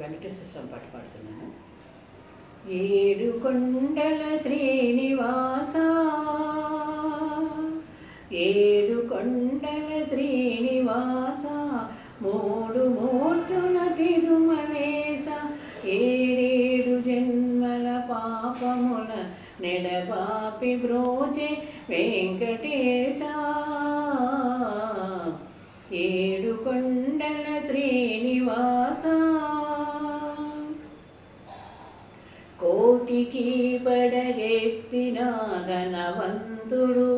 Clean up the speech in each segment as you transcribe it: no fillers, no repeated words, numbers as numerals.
శ్లోకానికి సుస్సం పాట పాడుతున్నాను. ఏడు కొండల శ్రీనివాస, ఏడు కొండల శ్రీనివాస, మూడు మూర్తుల తిరుమలేశ, ఏడేడు జన్మల పాపముల నెడబాపి బ్రోచే వెంకటేశ. ఏడు కొండల శ్రీనివాస, కోటికి పడగెత్తిన ధనవంతుడు,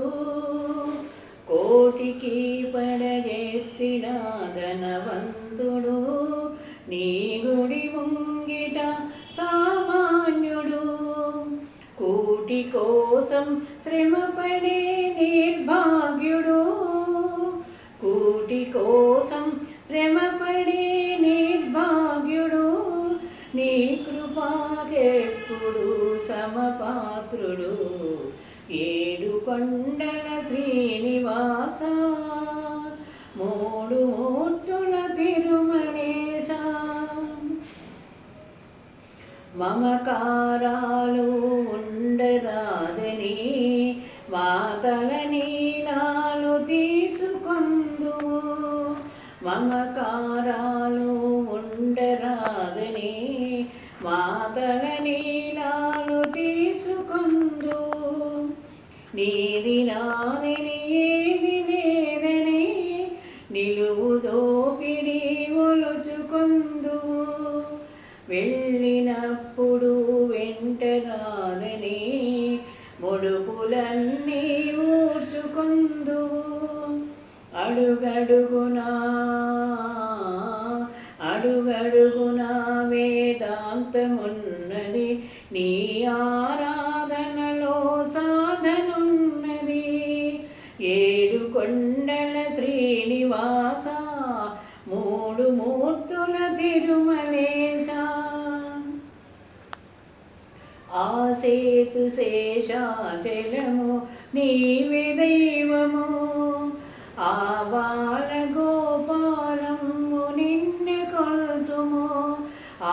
కోటికి పడగెత్తిన ధనవంతుడు, నీ గుడి ముంగిట సామాన్యుడు, కూటి కోసం శ్రమపడే నిర్భాగ్యుడు, కూటి కోసం శ్రమపడే నిర్భాగ్యుడు, నీ కృపాకెప్పుడు సమపాత్రుడు. ఏడు కొండల శ్రీనివాస, మూడు మూర్తుల తిరుమలేశ, మమకారాలు ఉండరాదని మాతల నీలాలు తీసుకొందు, మమకారాలు ఉండరాదని మాతల నీలాలు తీసుకొందు, నీది నాదని ఏది లేదని నిలువు దోపిడి ఒలుచుకొందు, వెళ్ళినప్పుడు వెంటరాదని ముడుపులన్నీ ఊర్చుకొందు, అడుగడుగునా అడుగడుగునా వేదాంతమున్నది, నీ ఆరాధనలో సాధనున్నది. ఏడు కొండల శ్రీనివాస, మూడు మూర్తుల తిరుమలేశ, ఆ సేతు శేషాచలము నీవే దైవము, ఆ బాల గోపాలము నిన్ను కొల్తుము,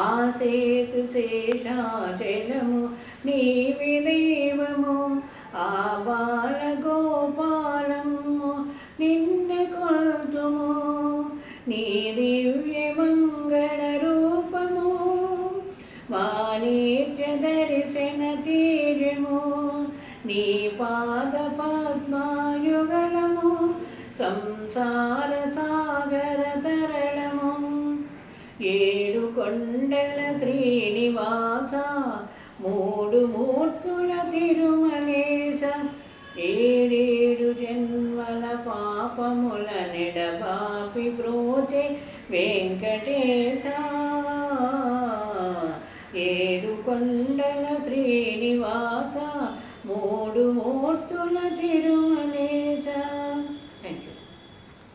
ఆ సేతు శేషాచలము నీవే దైవము, ఆ బాల గోపాలము నిన్ను కొల్తుము, నీ దివ్య మంగళ రూపము వాణిజ్య దర్శన తేజము, నీ పాద పద్మాయుగళము సంసార సాగర తరళము. ఏడు కొండల శ్రీనివాస, మూడు మూర్తుల తిరుమలేశ, ఏడేడు జన్మల పాపముల నెడబాపి బ్రోచే వెంకటేశ. ఏడు కొండల